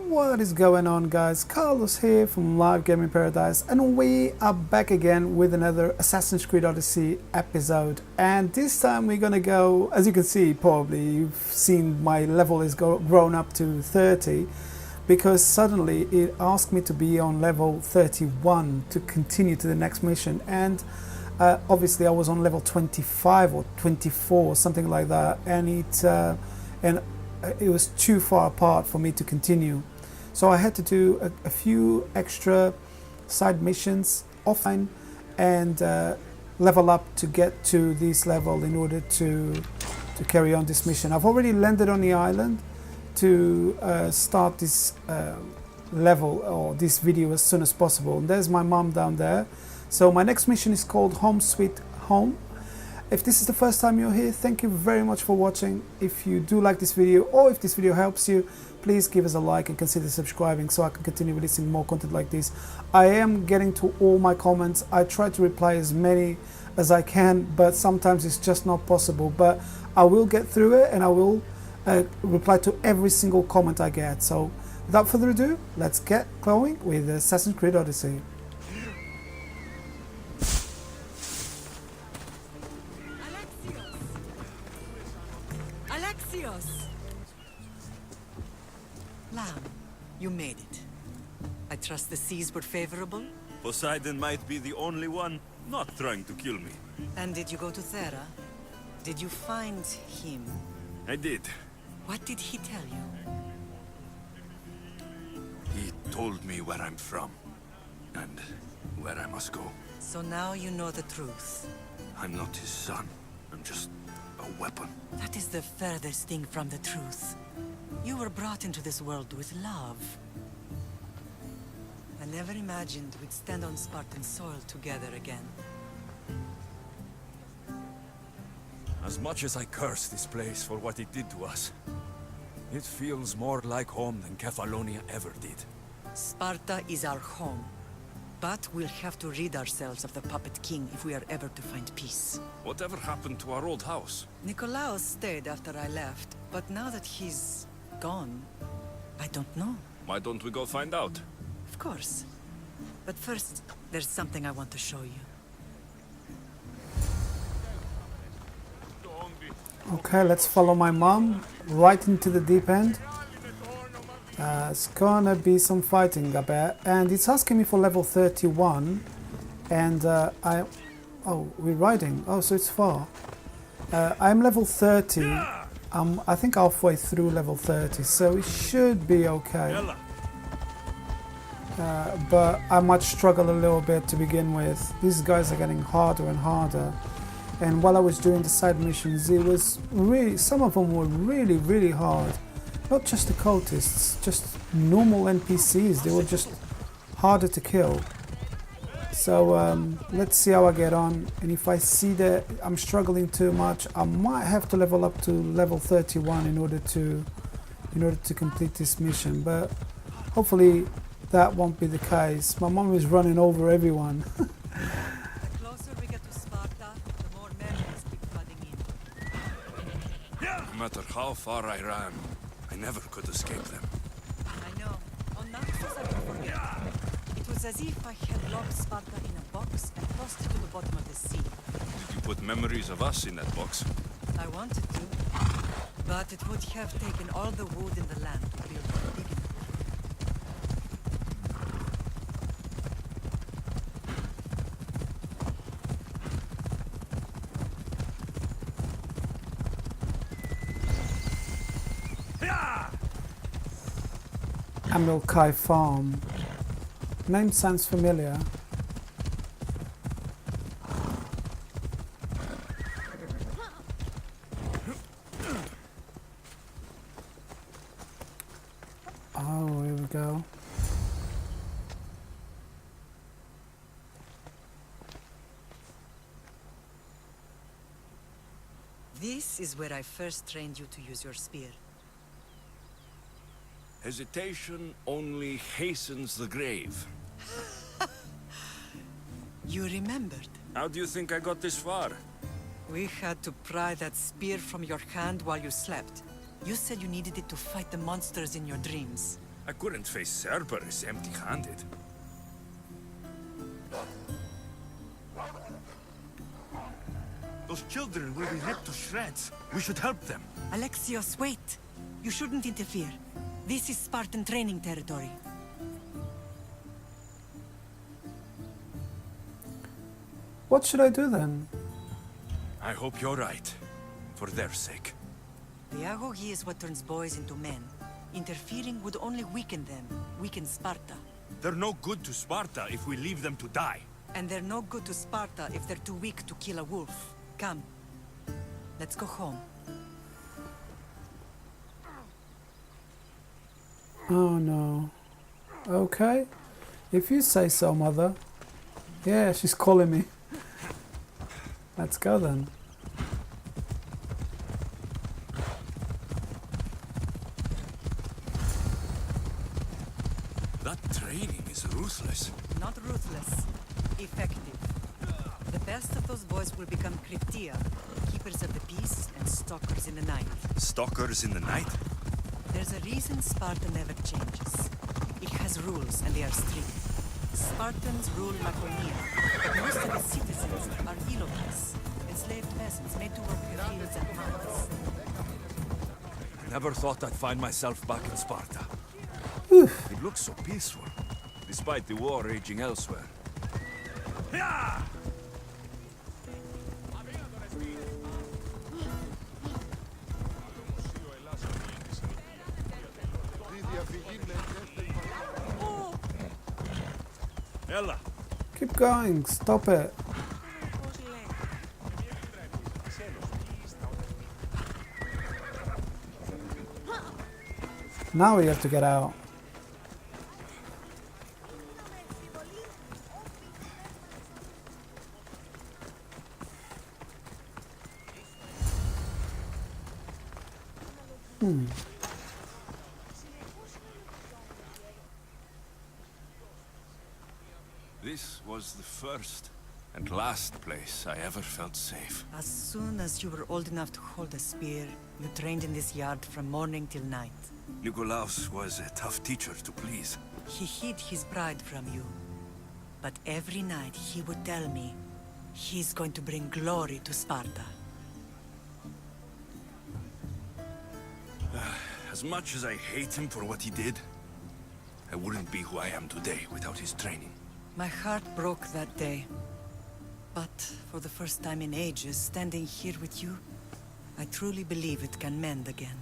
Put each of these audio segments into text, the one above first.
What is going on, guys? Carlos here from Live Gaming Paradise, and we are back again with another Assassin's Creed Odyssey episode. And this time we're gonna go, as you can see, probably you've seen my level is grown up to 30, because suddenly it asked me to be on level 31 to continue to the next mission. And obviously I was on level 25 or 24, something like that, and it was too far apart for me to continue. So I had to do a few extra side missions offline and level up to get to this level in order to carry on this mission. I've already landed on the island to start this level or this video as soon as possible. And there's my mom down there. So my next mission is called Home Sweet Home. If this is the first time you're here, thank you very much for watching. If you do like this video, or if this video helps you, please give us a like and consider subscribing so I can continue releasing more content like this. I am getting to all my comments. I try to reply as many as I can, but sometimes it's just not possible. But I will get through it, and I will reply to every single comment I get. So without further ado, let's get going with Assassin's Creed Odyssey. Lamb, you made it. I trust the seas were favorable? Poseidon might be the only one not trying to kill me. And did you go to Thera? Did you find him? I did. What did he tell you? He told me where I'm from and where I must go. So now you know the truth. I'm not his son. I'm just a weapon. That is the furthest thing from the truth. You were brought into this world with love. I never imagined we'd stand on Spartan soil together again. As much as I curse this place for what it did to us, it feels more like home than Kefalonia ever did. Sparta is our home. But we'll have to rid ourselves of the Puppet King if we are ever to find peace. Whatever happened to our old house? Nikolaos stayed after I left, but now that he's gone, I don't know. Why don't we go find out? Of course. But first, there's something I want to show you. Okay, let's follow my mom right into the deep end. It's gonna be some fighting, I bet. And it's asking me for level 31. And oh, we're riding. Oh, so it's far. I'm level 30. I think halfway through level 30, so it should be okay. But I might struggle a little bit to begin with. These guys are getting harder and harder. And while I was doing the side missions, it was really, some of them were really hard. Not just the cultists, just normal NPCs. They were just harder to kill. So let's see how I get on. And if I see that I'm struggling too much, I might have to level up to level 31 in order to complete this mission. But hopefully that won't be the case. My mom is running over everyone. The closer we get to Sparta, the more memories keep flooding in. No matter how far I ran, I never could escape them. I know. On Naxos I can forget. It was as if I had locked Sparta in a box and tossed it to the bottom of the sea. Did you put memories of us in that box? I wanted to, but it would have taken all the wood in the land to build one big enough. Amilkai Farm. Name sounds familiar. Oh, here we go. This is where I first trained you to use your spear. Hesitation only hastens the grave. You remembered. How do you think I got this far? We had to pry that spear from your hand while you slept. You said you needed it to fight the monsters in your dreams. I couldn't face Cerberus empty-handed. Those children will be ripped to shreds. We should help them. Alexios, wait! You shouldn't interfere. This is Spartan training territory. What should I do then? I hope you're right. For their sake. The agogi is what turns boys into men. Interfering would only weaken them, weaken Sparta. They're no good to Sparta if we leave them to die. And they're no good to Sparta if they're too weak to kill a wolf. Come. Let's go home. Oh no. Okay. If you say so, mother. Yeah, she's calling me. Let's go then. That training is ruthless. Not ruthless. Effective. The best of those boys will become Kryptia, keepers of the peace and stalkers in the night. Stalkers in the night? There's a reason Sparta never changes. It has rules and they are strict. Spartans rule Laconia, but most of the citizens are Ilotes, enslaved peasants made to work the fields and farms. Never thought I'd find myself back in Sparta. It looks so peaceful, despite the war raging elsewhere. Ella, Keep going, stop it. Now we have to get out. This was the first and last place I ever felt safe. As soon as you were old enough to hold a spear, you trained in this yard from morning till night. Nikolaos was a tough teacher to please. He hid his pride from you. But every night he would tell me, he's going to bring glory to Sparta. As much as I hate him for what he did, I wouldn't be who I am today without his training. My heart broke that day. But for the first time in ages, standing here with you, I truly believe it can mend again.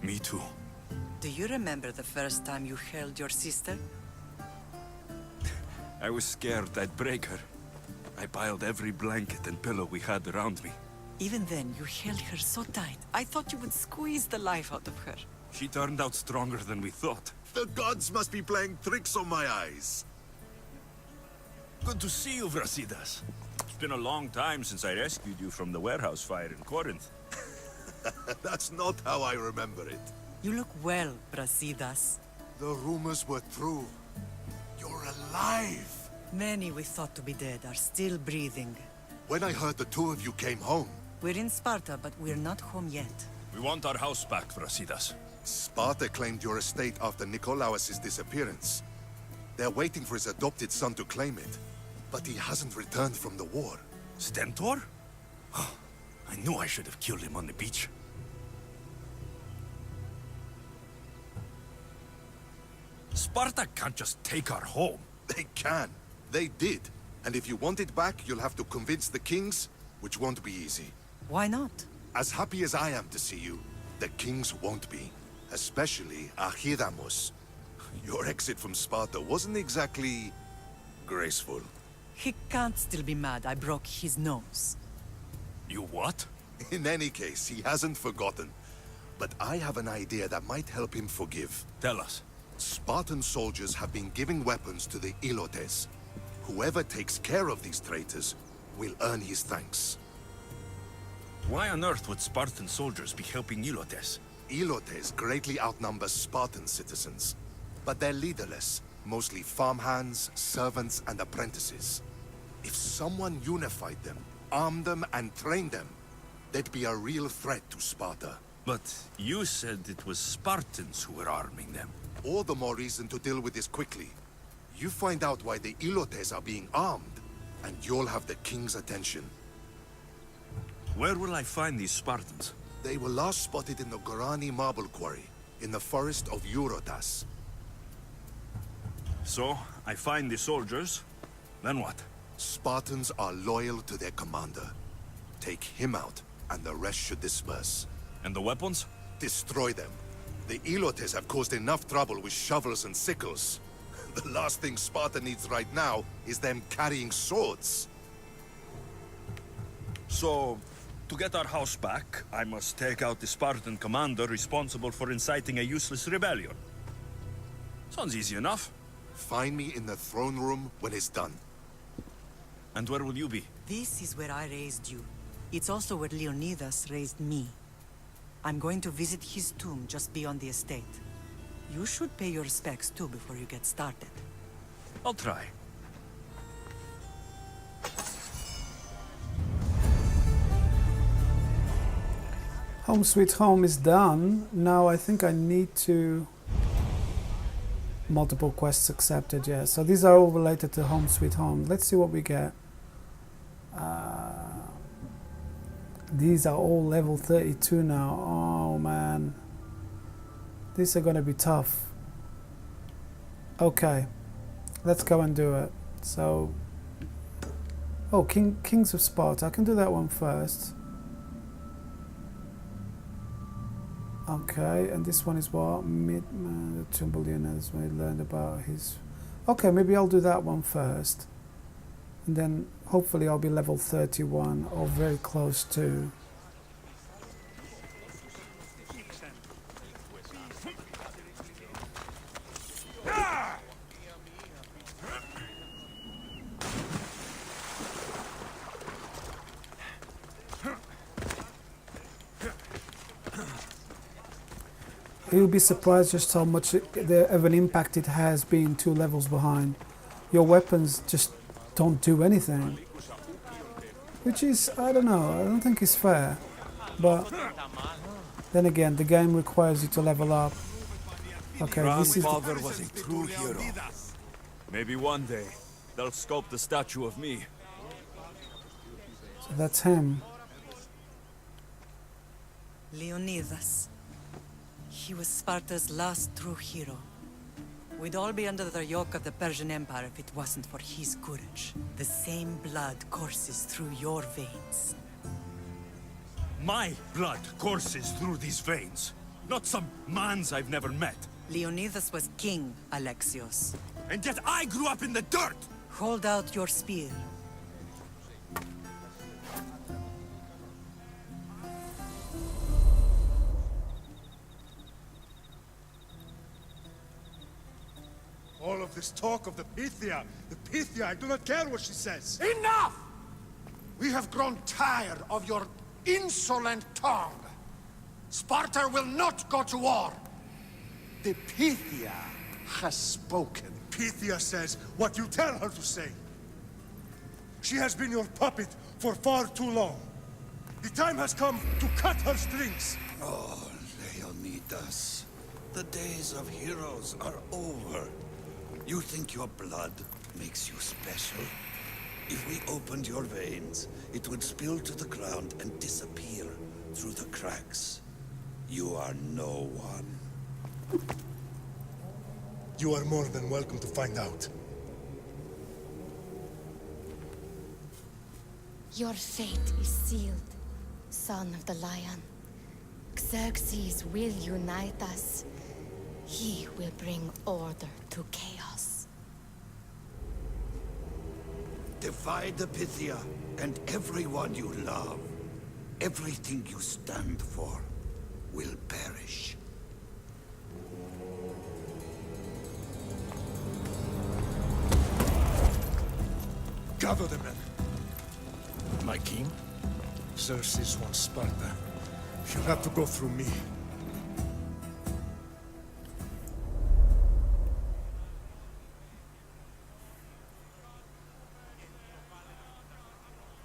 Me too. Do you remember the first time you held your sister? I was scared I'd break her. I piled every blanket and pillow we had around me. Even then, you held her so tight, I thought you would squeeze the life out of her. She turned out stronger than we thought. The gods must be playing tricks on my eyes. Good to see you, Brasidas. It's been a long time since I rescued you from the warehouse fire in Corinth. That's not how I remember it. You look well, Brasidas. The rumors were true. You're alive. Many we thought to be dead are still breathing. When I heard the two of you came home, We're in Sparta, but we're not home yet. We want our house back, Brasidas. Sparta claimed your estate after Nikolaos' disappearance. They're waiting for his adopted son to claim it. But he hasn't returned from the war. Stentor? I knew I should have killed him on the beach. Sparta can't just take our home. They can. They did. And if you want it back, you'll have to convince the kings, which won't be easy. Why not? As happy as I am to see you, the kings won't be. Especially Archidamos. Your exit from Sparta wasn't exactly graceful. He can't still be mad I broke his nose. You what? In any case, he hasn't forgotten. But I have an idea that might help him forgive. Tell us. Spartan soldiers have been giving weapons to the Ilotes. Whoever takes care of these traitors will earn his thanks. Why on earth would Spartan soldiers be helping Ilotes? Ilotes greatly outnumber Spartan citizens. But they're leaderless, mostly farmhands, servants, and apprentices. If someone unified them, armed them, and trained them, they'd be a real threat to Sparta. But you said it was Spartans who were arming them. all the more reason to deal with this quickly. You find out why the Ilotes are being armed, and you'll have the king's attention. Where will I find these Spartans? They were last spotted in the Gorani marble quarry, in the forest of Eurotas. So, I find the soldiers, then what? Spartans are loyal to their commander. Take him out, and the rest should disperse. And the weapons? Destroy them. The Ilotes have caused enough trouble with shovels and sickles. The last thing Sparta needs right now is them carrying swords. So, to get our house back, I must take out the Spartan commander responsible for inciting a useless rebellion. Sounds easy enough. Find me in the throne room when it's done. And where will you be? This is where I raised you. It's also where Leonidas raised me. I'm going to visit his tomb just beyond the estate. You should pay your respects too before you get started. I'll try. Home Sweet Home is done. Now I think I need to... Multiple quests accepted, yeah. So these are all related to Home Sweet Home. Let's see what we get. These are all level 32 now. Oh man. These are gonna be tough. Okay. Let's go and do it. So... Oh, Kings of Sparta. I can do that one first. Okay, and this one is what? The 2 billionaires we learned about his... Okay, maybe I'll do that one first. And then hopefully I'll be level 31 or very close to. You'll be surprised just how much of an impact it has being 2 levels behind. Your weapons just don't do anything. Which is, I don't know, I don't think it's fair. But then again, the game requires you to level up. Okay, this is... Grandfather was a true hero. Maybe one day, they'll sculpt the statue of me. So that's him. Leonidas. He was Sparta's last true hero. We'd all be under the yoke of the Persian Empire if it wasn't for his courage. The same blood courses through your veins. My blood courses through these veins. Not some man's I've never met. Leonidas was king, Alexios. And yet I grew up in the dirt! Hold out your spear. All of this talk of the Pythia, I do not care what she says. Enough! We have grown tired of your insolent tongue. Sparta will not go to war. The Pythia has spoken. Pythia says what you tell her to say. She has been your puppet for far too long. The time has come to cut her strings. Oh, Leonidas. The days of heroes are over. You think your blood makes you special? If we opened your veins, it would spill to the ground and disappear through the cracks. You are no one. You are more than welcome to find out. Your fate is sealed, son of the lion. Xerxes will unite us. He will bring order to chaos. Divide the Pythia and everyone you love. Everything you stand for will perish. Gather the men. My king? Xerxes wants Sparta. She'll have to go through me.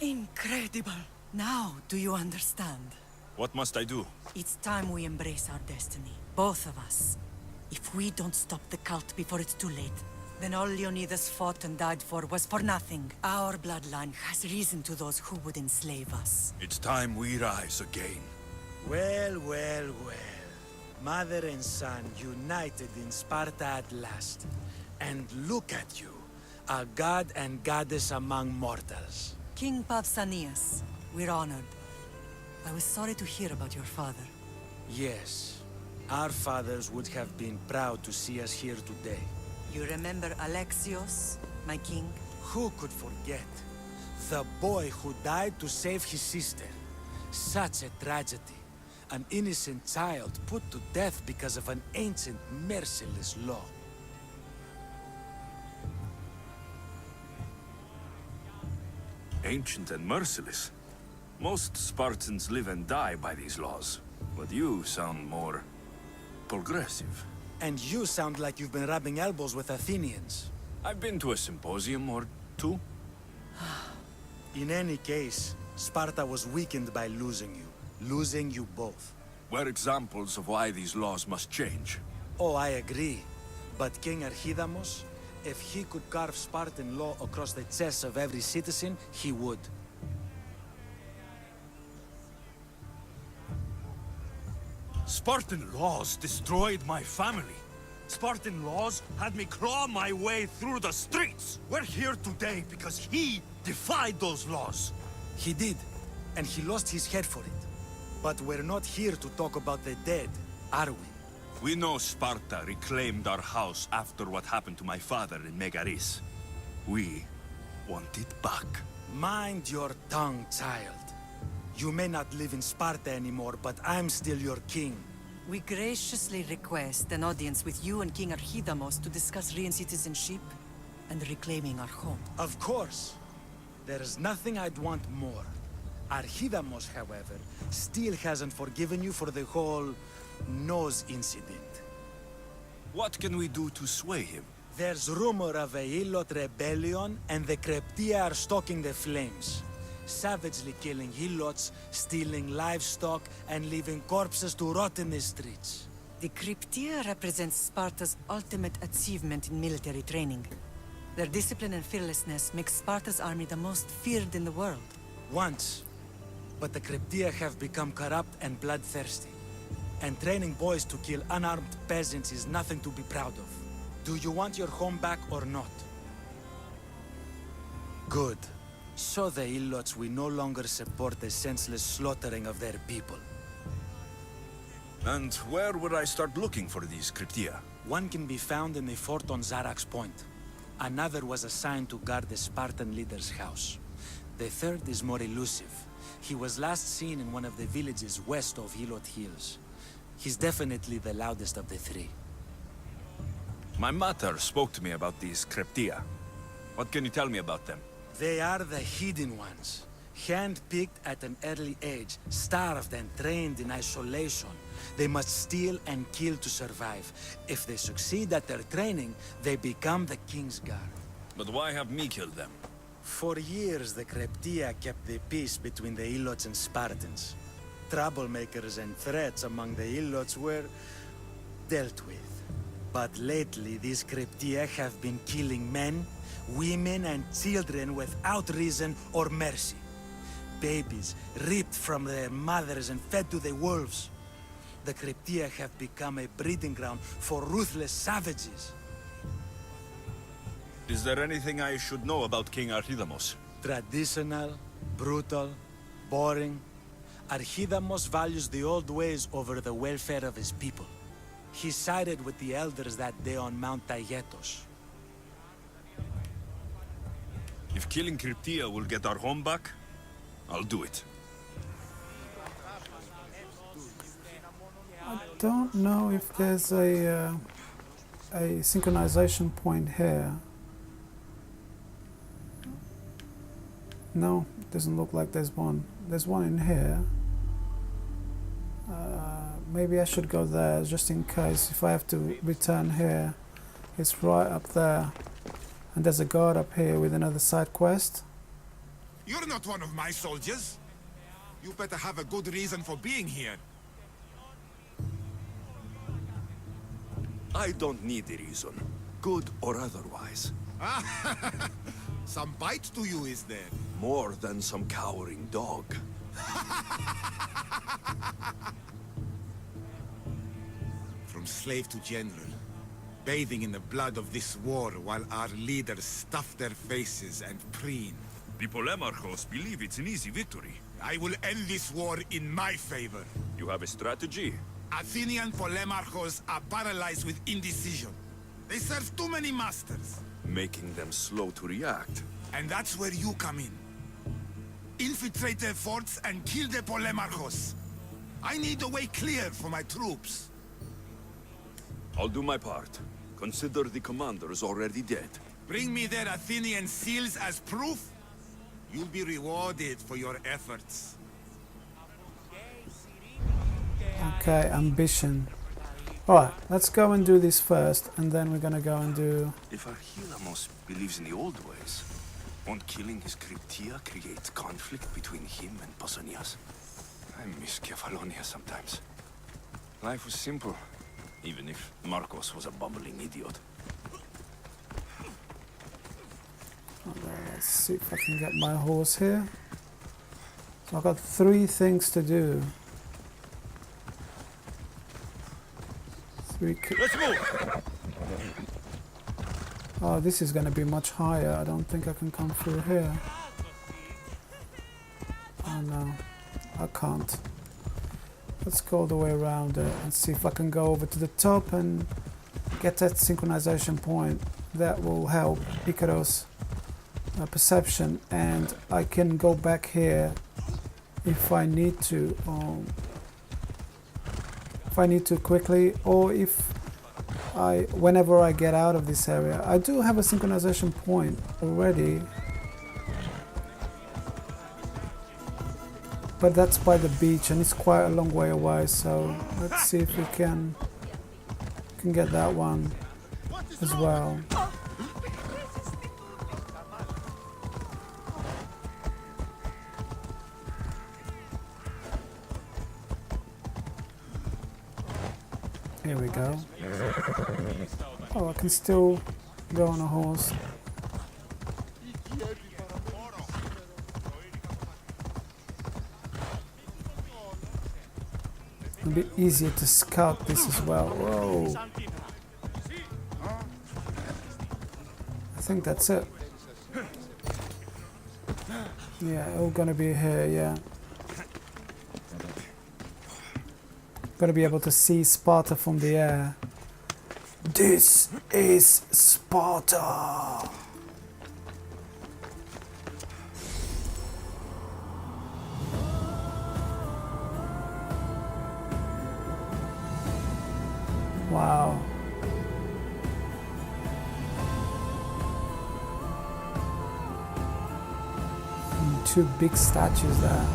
Incredible! Now, do you understand? What must I do? It's time we embrace our destiny. Both of us. If we don't stop the cult before it's too late, then all Leonidas fought and died for was for nothing. Our bloodline has reason to those who would enslave us. It's time we rise again. Well, well, well. Mother and son united in Sparta at last. And look at you, a god and goddess among mortals. King Pausanias, we're honored. I was sorry to hear about your father. Yes, our fathers would have been proud to see us here today. You remember Alexios, my king? Who could forget? The boy who died to save his sister. Such a tragedy. An innocent child put to death because of an ancient, merciless law. Ancient and merciless. Most Spartans live and die by these laws. But you sound more progressive. And you sound like you've been rubbing elbows with Athenians. I've been to a symposium or two. In any case, Sparta was weakened by losing you. Losing you both. We're examples of why these laws must change. Oh, I agree. But King Archidamos, if he could carve Spartan law across the chests of every citizen, he would. Spartan laws destroyed my family. Spartan laws had me claw my way through the streets. We're here today because he defied those laws. He did, and he lost his head for it. But we're not here to talk about the dead, are we? We know Sparta reclaimed our house after what happened to my father in Megaris. We want it back. Mind your tongue, child. You may not live in Sparta anymore, but I'm still your king. We graciously request an audience with you and King Archidamos to discuss re-citizenship and reclaiming our home. Of course. There's nothing I'd want more. Archidamos, however, still hasn't forgiven you for the whole nose incident. What can we do to sway him? There's rumor of a Hilot rebellion, and the Kreptia are stalking the flames. Savagely killing Helots, stealing livestock, and leaving corpses to rot in the streets. The Cryptia represents Sparta's ultimate achievement in military training. Their discipline and fearlessness makes Sparta's army the most feared in the world. Once. But the Cryptia have become corrupt and bloodthirsty. And training boys to kill unarmed peasants is nothing to be proud of. Do you want your home back or not? Good. So the Ilots will no longer support the senseless slaughtering of their people. And where would I start looking for these Cryptia? One can be found in the fort on Zarak's Point. Another was assigned to guard the Spartan leader's house. The third is more elusive. He was last seen in one of the villages west of Hilot Hills. He's definitely the loudest of the three. My mater spoke to me about these Cryptia. What can you tell me about them? They are the hidden ones. Hand-picked at an early age, starved and trained in isolation. They must steal and kill to survive. If they succeed at their training, they become the King's Guard. But why have me killed them? For years, the Cryptia kept the peace between the Ilots and Spartans. Troublemakers and threats among the Ilots were dealt with. But lately, these Cryptia have been killing men, women and children without reason or mercy. Babies ripped from their mothers and fed to the wolves. The Cryptia have become a breeding ground for ruthless savages. Is there anything I should know about King Archidamos? Traditional, brutal, boring. Archidamos values the old ways over the welfare of his people. He sided with the elders that day on Mount Taygetos. If killing Cryptia will get our home back, I'll do it. I don't know if there's a synchronization point here. No, it doesn't look like there's one. There's one in here. Maybe I should go there just in case if I have to return here. It's right up there. And there's a guard up here with another side quest. You're not one of my soldiers. You better have a good reason for being here. I don't need a reason, good or otherwise. Some bite to you, is there? More than some cowering dog. From slave to general, bathing in the blood of this war while our leaders stuff their faces and preen. The Polemarchos believe it's an easy victory. I will end this war in my favor. You have a strategy? Athenian Polemarchos are paralyzed with indecision. They serve too many masters. Making them slow to react. And that's where you come in. Infiltrate their forts and kill the Polemarchos. I need a way clear for my troops. I'll do my part. Consider the commander is already dead. Bring me their Athenian seals as proof. You'll be rewarded for your efforts. Okay, ambition. Alright, let's go and do this first, and then we're gonna go and do... If Archilamos believes in the old ways, won't killing his Cryptia create conflict between him and Pausanias? I miss Kefalonia sometimes. Life was simple, even if Marcos was a bumbling idiot. Let's see if I can get my horse here. So I've got 3 things to do. Let's move! Oh, this is going to be much higher. I don't think I can come through here. Oh no, I can't. Let's go all the way around it and see if I can go over to the top and get that synchronization point. That will help Icaros' perception, and I can go back here if I need to. If I need to quickly, or whenever I get out of this area. I do have a synchronization point already, but that's by the beach and it's quite a long way away, so let's see if we can get that one as well. Here we go. Oh, I can still go on a horse. It'll be easier to scout this as well. Whoa. I think that's it. Yeah, all gonna be here, yeah. Gonna be able to see Sparta from the air. This is Sparta! Wow. And 2 big statues there.